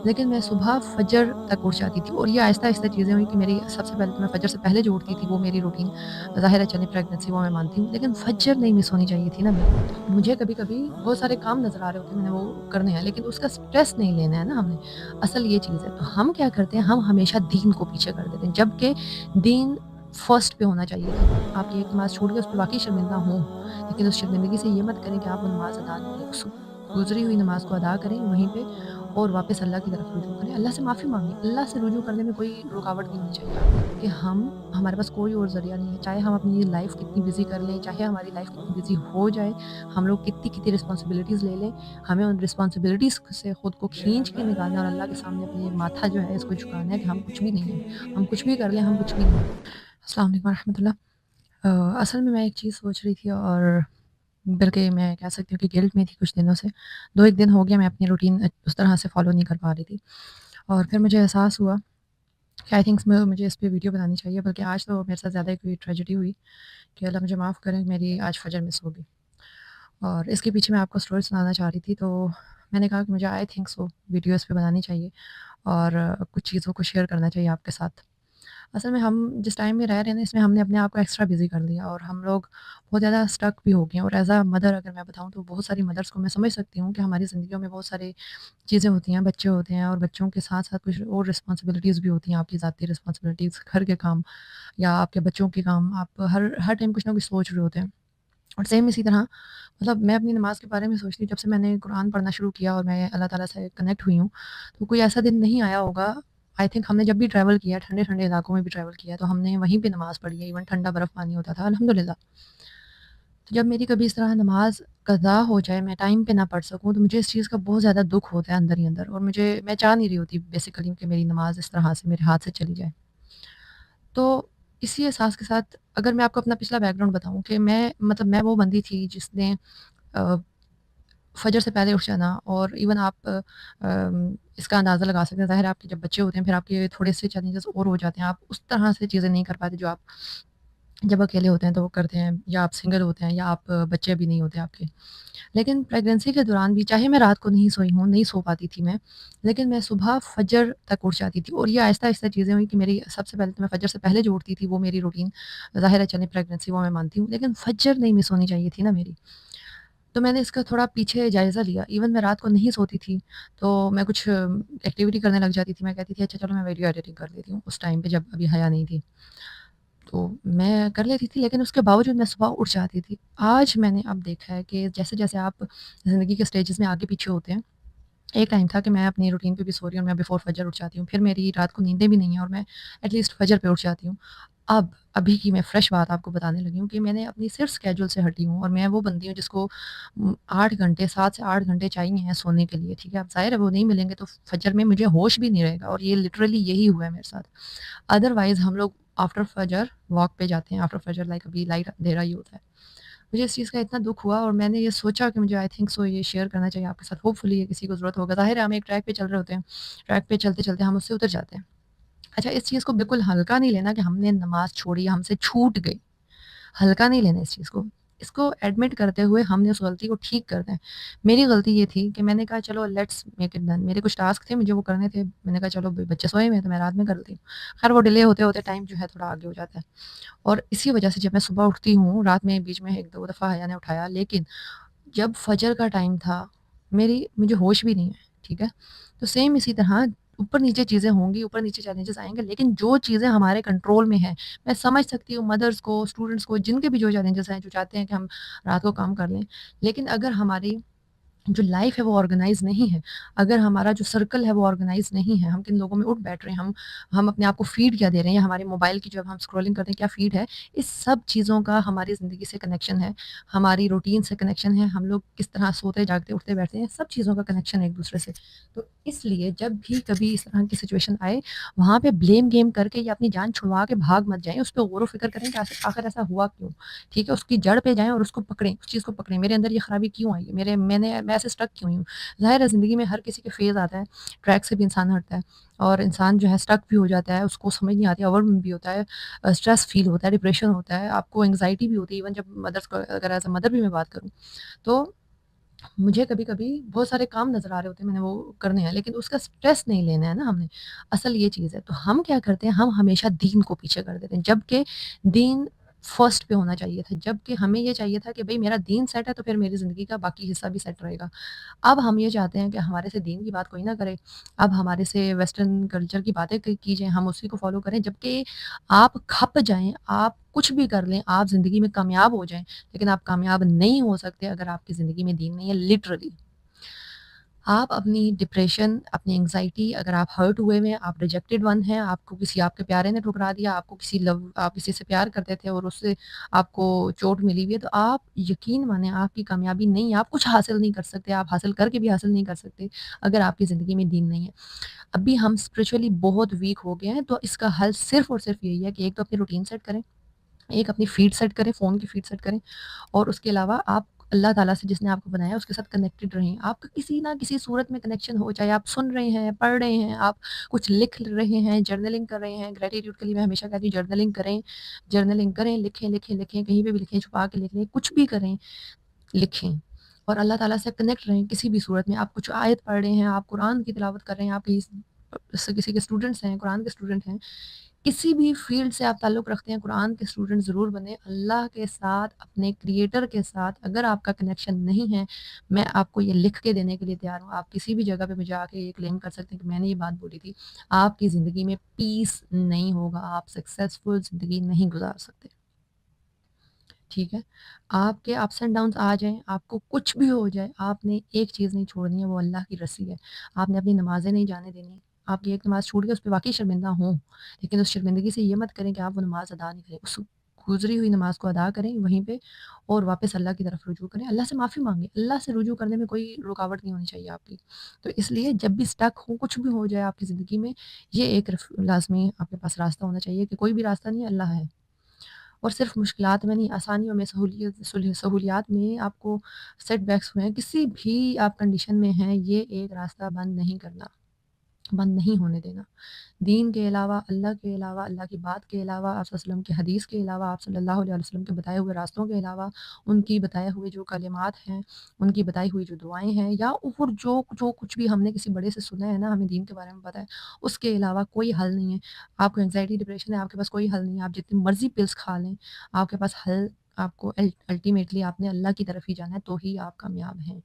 لیکن میں صبح فجر تک اٹھ جاتی تھی، اور یہ آہستہ چیزیں ہوئی کہ میری سب سے پہلے تو میں فجر سے پہلے جو اٹھتی تھی وہ میری روٹین ظاہر ہے چلیں پریگنینسی وہ میں مانتی ہوں، لیکن فجر نہیں مس ہونی چاہیے تھی نا میری۔ مجھے کبھی-کبھی بہت سارے کام نظر آ رہے ہوتے ہیں، میں نے وہ کرنے ہیں، لیکن اس کا اسٹریس نہیں لینا ہے نا ہم نے، اصل یہ چیز ہے۔ تو ہم کیا کرتے ہیں، ہم ہمیشہ دین کو پیچھے کر دیتے ہیں، جبکہ دین فرسٹ پہ ہونا چاہیے تھا۔ آپ کی ایک نماز چھوٹ گئی، اس پہ واقعی شرمندہ ہوں، لیکن اس شرمندگی سے یہ مت کریں کہ آپ وہ نماز ادا نہیں کریں، اس گزری ہوئی نماز کو ادا کریں وہیں پہ، اور واپس اللہ کی طرف رجوع کریں، اللہ سے معافی مانگیں۔ اللہ سے رجوع کرنے میں کوئی رکاوٹ نہیں ہونی چاہیے آپ کی، کہ ہمارے پاس کوئی اور ذریعہ نہیں ہے، چاہے ہم اپنی لائف کتنی بزی کر لیں، چاہے ہماری لائف کتنی بزی ہو جائے، ہم لوگ کتنی رسپانسبلٹیز لے لیں، ہمیں ان رسپانسبلٹیز سے خود کو کھینچ کے نکالنا، اور اللہ کے سامنے اپنے ماتھا جو ہے اس کو جھکانا ہے کہ ہم کچھ بھی نہیں ہیں، ہم کچھ بھی کر لیں، ہم کچھ بھی نہیں ہیں۔ السلام علیکم ورحمۃ اللہ۔ اصل میں ایک چیز سوچ رہی تھی، اور بلکہ میں کہہ سکتی ہوں کہ گلٹ میں تھی کچھ دنوں سے، 2 ایک دن ہو گیا میں اپنی روٹین اس طرح سے فالو نہیں کر پا رہی تھی، اور پھر مجھے احساس ہوا کہ آئی تھنکس مجھے اس پہ ویڈیو بنانی چاہیے، بلکہ آج تو میرے ساتھ زیادہ کوئی ٹریجڈی ہوئی کہ اللہ مجھے معاف کریں، میری آج فجر مس ہو گئی، اور اس کے پیچھے میں آپ کو اسٹوری سنانا چاہ رہی تھی، تو میں نے کہا کہ مجھے آئی تھنک سو ویڈیو اس پہ بنانی چاہیے، اور کچھ چیزوں کو شیئر کرنا چاہیے آپ کے ساتھ۔ اصل میں ہم جس ٹائم میں رہ رہے ہیں نا، اس میں ہم نے اپنے آپ کو ایکسٹرا بزی کر لیا، اور ہم لوگ بہت زیادہ اسٹک بھی ہو گئے ہیں، اور ایز اے مدر اگر میں بتاؤں تو بہت ساری مدرس کو میں سمجھ سکتی ہوں کہ ہماری زندگیوں میں بہت ساری چیزیں ہوتی ہیں، بچے ہوتے ہیں، اور بچوں کے ساتھ ساتھ کچھ اور رسپانسبلٹیز بھی ہوتی ہیں، آپ کی ذاتی رسپانسبلٹیز، گھر کے کام یا آپ کے بچوں کے کام، آپ ہر ٹائم کچھ نہ کچھ سوچ رہے ہوتے ہیں۔ اور سیم اسی طرح مطلب میں اپنی نماز کے بارے میں سوچتی ہوں، جب سے میں نے قرآن پڑھنا شروع کیا اور میں اللہ تعالیٰ سے کنیکٹ ہوئی ہوں، تو کوئی ایسا دن نہیں آیا ہوگا، آئی تھنک ہم نے جب بھی ٹریول کیا، ٹھنڈے ٹھنڈے علاقوں میں بھی ٹریول کیا، تو ہم نے وہیں پہ نماز پڑھی ہے، ایون ٹھنڈا برف پانی ہوتا تھا الحمدللہ۔ تو جب میری کبھی اس طرح نماز قضا ہو جائے، میں ٹائم پہ نہ پڑھ سکوں، تو مجھے اس چیز کا بہت زیادہ دکھ ہوتا ہے اندر ہی اندر، اور میں چاہ نہیں رہی ہوتی بیسیکلی کہ میری نماز اس طرح سے میرے ہاتھ سے چلی جائے۔ تو اسی احساس کے ساتھ اگر میں آپ کو اپنا پچھلا بیک گراؤنڈ بتاؤں کہ میں وہ بندی تھی جس نے فجر سے پہلے اٹھ جانا، اور ایون آپ اس کا اندازہ لگا سکتے ہیں، ظاہر ہے آپ کے جب بچے ہوتے ہیں پھر آپ کے تھوڑے سے چیلنجز اور ہو جاتے ہیں، آپ اس طرح سے چیزیں نہیں کر پاتے جو آپ جب اکیلے ہوتے ہیں تو وہ کرتے ہیں، یا آپ سنگل ہوتے ہیں، یا آپ بچے بھی نہیں ہوتے آپ کے۔ لیکن پریگنینسی کے دوران بھی چاہے میں رات کو نہیں سوئی ہوں، نہیں سو پاتی تھی میں، لیکن میں صبح فجر تک اٹھ جاتی تھی، اور یہ آہستہ چیزیں ہوئی کہ میری سب سے پہلے تو میں فجر سے پہلے جو اٹھتی تھی وہ میری روٹین ظاہر ہے چلیں پریگنینسی وہ میں مانتی ہوں، لیکن فجر نہیں مس ہونی چاہیے تھی نا میری۔ تو میں نے اس کا تھوڑا پیچھے جائزہ لیا، ایون میں رات کو نہیں سوتی تھی تو میں کچھ ایکٹیویٹی کرنے لگ جاتی تھی، میں کہتی تھی اچھا چلو میں ویڈیو ایڈیٹنگ کر لیتی ہوں، اس ٹائم پہ جب ابھی حیا نہیں تھی تو میں کر لیتی تھی، لیکن اس کے باوجود میں صبح اٹھ جاتی تھی۔ آج میں نے اب دیکھا ہے کہ جیسے جیسے آپ زندگی کے اسٹیجز میں آگے پیچھے ہوتے ہیں، ایک ٹائم تھا کہ میں اپنی روٹین پہ بھی سو رہی ہوں، میں بیفور فجر اٹھ جاتی ہوں، پھر میری رات کو نیندیں بھی نہیں ہیں، اور میں ایٹ لیسٹ فجر پہ اٹھ جاتی ہوں۔ ابھی کی میں فریش بات آپ کو بتانے لگی ہوں کہ میں نے اپنی صرف اسکیجول سے ہٹی ہوں، اور میں وہ بندی ہوں جس کو 8 گھنٹے 7 سے 8 گھنٹے چاہیے ہیں سونے کے لیے، ٹھیک ہے؟ اب ظاہر ہے وہ نہیں ملیں گے تو فجر میں مجھے ہوش بھی نہیں رہے گا، اور یہ لٹرلی یہی ہوا ہے میرے ساتھ۔ ادروائز ہم لوگ آفٹر فجر واک پہ جاتے ہیں، آفٹر فجر لائک ابھی لائٹ اندھیرا ہی ہوتا ہے۔ مجھے اس چیز کا اتنا دکھ ہوا، اور میں نے یہ سوچا کہ مجھے آئی تھنک سو یہ شیئر کرنا چاہیے آپ کے ساتھ، ہوپ فلی یہ کسی کو ضرورت ہوگا۔ ظاہر ہے ہم ایک ٹریک پہ چل رہے ہوتے ہیں، ٹریک پہ چلتے چلتے ہم اس سے اتر جاتے ہیں۔ اچھا اس چیز کو بالکل ہلکا نہیں لینا کہ ہم نے نماز چھوڑی یا ہم سے چھوٹ گئی، ہلکا نہیں لینا اس کو ایڈمٹ کرتے ہوئے ہم نے اس غلطی کو ٹھیک کرنا ہے۔ میری غلطی یہ تھی کہ میں نے کہا چلو لیٹس میک اٹ ڈن، میرے کچھ ٹاسک تھے مجھے وہ کرنے تھے، میں نے کہا چلو بچے سوئے ہوئے ہیں تو میں رات میں کر لیتی ہوں، خیر وہ ڈیلے ہوتے ہوتے ٹائم جو ہے تھوڑا آگے ہو جاتا ہے، اور اسی وجہ سے جب میں صبح اٹھتی ہوں، رات میں بیچ میں 1 2 دفعہ حیا نے اٹھایا، لیکن جب فجر کا ٹائم تھا مجھے ہوش بھی نہیں ہے، ٹھیک ہے؟ تو سیم اسی طرح اوپر نیچے چیزیں ہوں گی، اوپر نیچے چیلنجز آئیں گے، لیکن جو چیزیں ہمارے کنٹرول میں ہیں، میں سمجھ سکتی ہوں مدرس کو، اسٹوڈنٹس کو، جن کے بھی جو چیلنجز ہیں، جو چاہتے ہیں کہ ہم رات کو کام کر لیں، لیکن اگر ہماری جو لائف ہے وہ آرگنائز نہیں ہے، اگر ہمارا جو سرکل ہے وہ آرگنائز نہیں ہے، ہم کن لوگوں میں اٹھ بیٹھ رہے ہیں، ہم اپنے آپ کو فیڈ کیا دے رہے ہیں، یا ہمارے موبائل کی جب ہم اسکرولنگ کرتے ہیں کیا فیڈ ہے، اس سب چیزوں کا ہماری زندگی سے کنیکشن ہے، ہماری روٹین سے کنیکشن ہے، ہم لوگ کس طرح سوتے جاگتے اٹھتے بیٹھتے ہیں، سب چیزوں کا کنیکشن ہے ایک دوسرے سے۔ تو اس لیے جب بھی کبھی اس طرح کی سچویشن آئے، وہاں پہ بلیم گیم کر کے یا اپنی جان چھڑوا کے بھاگ مت جائیں، اس پہ غور و فکر کریں کہ آخر ایسا ہوا کیوں، ٹھیک ہے؟ اس کی جڑ پہ جائیں اور اس کو پکڑیں، اس چیز کو پکڑیں، میرے اندر یہ خرابی کیوں آئی ہے، میں ایسے اسٹک کیوں ہوں۔ ظاہر ہے زندگی میں ہر کسی کے فیز آتا ہے، ٹریک سے بھی انسان ہٹتا ہے، اور انسان جو ہے اسٹک بھی ہو جاتا ہے، اس کو سمجھ نہیں آتی، اوور بھی ہوتا ہے، اسٹریس فیل ہوتا ہے، ڈپریشن ہوتا ہے، آپ کو انگزائٹی بھی ہوتی ہے، ایون جب مدرس کو اگر ایز اے مدر بھی میں بات کروں تو مجھے کبھی-کبھی بہت سارے کام نظر آ رہے ہوتے ہیں، میں نے وہ کرنے ہیں، لیکن اس کا اسٹریس نہیں لینا ہے نا ہم نے، اصل یہ چیز ہے۔ تو ہم کیا کرتے ہیں، ہم ہمیشہ دین کو پیچھے کر دیتے ہیں، جبکہ دین فرسٹ پہ ہونا چاہیے تھا، جبکہ ہمیں یہ چاہیے تھا کہ بھئی میرا دین سیٹ ہے تو پھر میری زندگی کا باقی حصہ بھی سیٹ رہے گا۔ اب ہم یہ چاہتے ہیں کہ ہمارے سے دین کی بات کوئی نہ کرے، اب ہمارے سے ویسٹرن کلچر کی باتیں کی جائیں، ہم اسی کو فالو کریں، جبکہ آپ کھپ جائیں، آپ کچھ بھی کر لیں، آپ زندگی میں کامیاب ہو جائیں، لیکن آپ کامیاب نہیں ہو سکتے اگر آپ کی زندگی میں دین نہیں ہے، لٹرلی۔ آپ اپنی ڈپریشن، اپنی انگزائٹی، اگر آپ ہرٹ ہوئے ہوئے ہیں، آپ ریجیکٹڈ ون ہیں، آپ کو کسی آپ کے پیارے نے ٹھکرا دیا، آپ کو آپ کسی سے پیار کرتے تھے اور اس سے آپ کو چوٹ ملی ہوئی ہے، تو آپ یقین مانیں آپ کی کامیابی نہیں ہے، آپ کچھ حاصل نہیں کر سکتے، آپ حاصل کر کے بھی حاصل نہیں کر سکتے اگر آپ کی زندگی میں دین نہیں ہے۔ ابھی ہم اسپرچولی بہت ویک ہو گئے ہیں، تو اس کا حل صرف اور صرف یہی ہے کہ ایک تو اپنی روٹین سیٹ کریں، ایک اپنی فیڈ سیٹ کریں، فون کی فیڈ سیٹ کریں، اور اس کے علاوہ آپ اللہ تعالیٰ سے جس نے آپ کو بنایا اس کے ساتھ کنیکٹڈ رہیں، آپ کا کسی نہ کسی صورت میں کنیکشن ہو، چاہے آپ سن رہے ہیں، پڑھ رہے ہیں، آپ کچھ لکھ رہے ہیں، جرنلنگ کر رہے ہیں، گریٹیٹیوڈ کے لیے میں ہمیشہ کہتی ہوں جرنلنگ کریں، جرنلنگ کریں، لکھیں لکھیں لکھیں، کہیں پہ بھی لکھیں، چھپا کے لکھ لیں، کچھ بھی کریں، لکھیں، اور اللہ تعالیٰ سے کنیکٹ رہیں کسی بھی صورت میں۔ آپ کچھ آیت پڑھ رہے ہیں، آپ قرآن کی تلاوت کر رہے ہیں، آپ کسی کے اسٹوڈنٹس ہیں، قرآن کے اسٹوڈنٹ ہیں، کسی بھی فیلڈ سے آپ تعلق رکھتے ہیں، قرآن کے اسٹوڈنٹ ضرور بنیں۔ اللہ کے ساتھ، اپنے کریٹر کے ساتھ اگر آپ کا کنیکشن نہیں ہے، میں آپ کو یہ لکھ کے دینے کے لیے تیار ہوں، آپ کسی بھی جگہ پہ مجھے آ کے یہ کلیم کر سکتے ہیں کہ میں نے یہ بات بولی تھی، آپ کی زندگی میں پیس نہیں ہوگا، آپ سکسیزفل زندگی نہیں گزار سکتے، ٹھیک ہے؟ آپ کے اپس اینڈ ڈاؤنس آ جائیں، آپ کو کچھ بھی ہو جائے، آپ نے ایک چیز نہیں چھوڑنی ہے، وہ اللہ کی رسی ہے۔ آپ نے اپنی نمازیں نہیں جانے دینی، آپ کی ایک نماز چھوٹ گئی اس پہ واقعی شرمندہ ہوں، لیکن اس شرمندگی سے یہ مت کریں کہ آپ وہ نماز ادا نہیں کریں، اس گزری ہوئی نماز کو ادا کریں وہیں پہ، اور واپس اللہ کی طرف رجوع کریں، اللہ سے معافی مانگیں، اللہ سے رجوع کرنے میں کوئی رکاوٹ نہیں ہونی چاہیے آپ کی۔ تو اس لیے جب بھی اسٹک ہو، کچھ بھی ہو جائے آپ کی زندگی میں، یہ ایک لازمی آپ کے پاس راستہ ہونا چاہیے کہ کوئی بھی راستہ نہیں ہے، اللہ ہے، اور صرف مشکلات میں نہیں، آسانیوں میں، سہولیات میں آپ کو سیٹ بیکس ہوئے ہیں، کسی بھی آپ کنڈیشن میں ہیں، یہ ایک راستہ بند نہیں کرنا، بند نہیں ہونے دینا۔ دین کے علاوہ، اللہ کی بات کے علاوہ، آپ صلی اللہ علیہ وسلم کی حدیث کے علاوہ، آپ صلی اللہ علیہ وسلم کے بتائے ہوئے راستوں کے علاوہ، ان کی بتائے ہوئے جو کلمات ہیں، ان کی بتائی ہوئی جو دعائیں ہیں، یا اور جو کچھ بھی ہم نے کسی بڑے سے سنا ہے نا، ہمیں دین کے بارے میں پتہ ہے، اس کے علاوہ کوئی حل نہیں ہے۔ آپ کو انگزائٹی ڈپریشن ہے، آپ کے پاس کوئی حل نہیں ہے، آپ جتنی مرضی پلس کھا لیں، آپ کے پاس حل، آپ کو الٹیمیٹلی آپ نے اللہ کی طرف ہی جانا ہے، تو ہی آپ کامیاب ہیں۔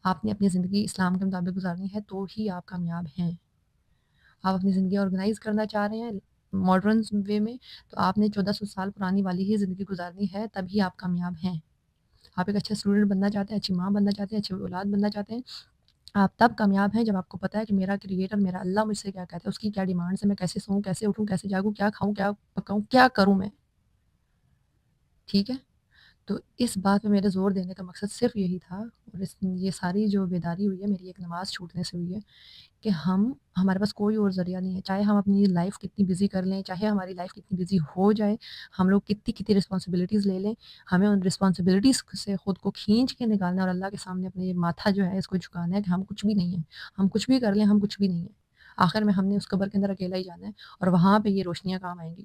آپ نے اپنی زندگی اسلام کے مطابق گزارنی ہے تو ہی آپ کامیاب ہیں۔ آپ اپنی زندگی آرگنائز کرنا چاہ رہے ہیں ماڈرن وے میں، تو آپ نے 1400 سال پرانی والی ہی زندگی گزارنی ہے، تبھی آپ کامیاب ہیں۔ آپ ایک اچھا اسٹوڈنٹ بننا چاہتے ہیں، اچھی ماں بننا چاہتے ہیں، اچھی اولاد بننا چاہتے ہیں، آپ تب کامیاب ہیں جب آپ کو پتہ ہے کہ میرا کریٹر، میرا اللہ مجھ سے کیا کہتا ہے، اس کی کیا ڈیمانڈس ہے، میں کیسے سوؤں، کیسے اٹھوں، کیسے جاگوں، کیا کھاؤں، کیا پکاؤں، کیا کروں میں، ٹھیک ہے؟ تو اس بات پہ میرے زور دینے کا مقصد صرف یہی تھا، اور یہ ساری جو بیداری ہوئی ہے میری ایک نماز چھوٹنے سے ہوئی ہے، کہ ہمارے پاس کوئی اور ذریعہ نہیں ہے، چاہے ہم اپنی لائف کتنی بزی کر لیں، چاہے ہماری لائف کتنی بزی ہو جائے، ہم لوگ کتنی رسپانسبلٹیز لے لیں، ہمیں ان رسپانسبلٹیز سے خود کو کھینچ کے نکالنا، اور اللہ کے سامنے اپنے یہ ماتھا جو ہے اس کو جھکانا ہے کہ ہم کچھ بھی نہیں ہیں، ہم کچھ بھی کر لیں، ہم کچھ بھی نہیں ہیں، آخر میں ہم نے اس قبر کے اندر اکیلا ہی جانا ہے، اور وہاں پہ یہ روشنیاں کام آئیں گی۔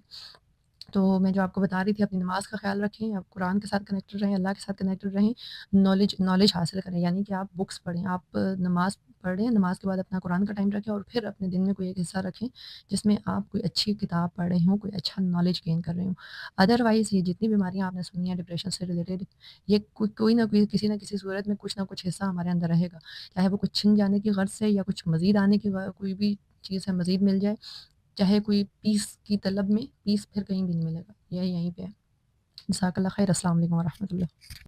تو میں جو آپ کو بتا رہی تھی، اپنی نماز کا خیال رکھیں، آپ قرآن کے ساتھ کنیکٹڈ رہیں، اللہ کے ساتھ کنیکٹڈ رہیں، نالج حاصل کریں، یعنی کہ آپ بکس پڑھیں، آپ نماز پڑھیں، نماز کے بعد اپنا قرآن کا ٹائم رکھیں، اور پھر اپنے دن میں کوئی ایک حصہ رکھیں جس میں آپ کوئی اچھی کتاب پڑھ رہے ہوں، کوئی اچھا نالج گین کر رہے ہوں۔ ادروائز یہ جتنی بیماریاں آپ نے سنی ہیں ڈپریشن سے ریلیٹڈ، یہ کوئی نہ کوئی کسی نہ کسی صورت میں کچھ نہ کچھ حصہ ہمارے اندر رہے گا، چاہے وہ کچھ چھن جانے کی غرض سے، یا کچھ مزید آنے کی کوئی بھی چیز ہے مزید مل جائے، چاہے کوئی پیس کی طلب میں، پیس پھر کہیں بھی نہیں ملے گا، یہ یہیں پہ ہے۔ جزاک اللہ خیر، السلام علیکم ورحمۃ اللہ۔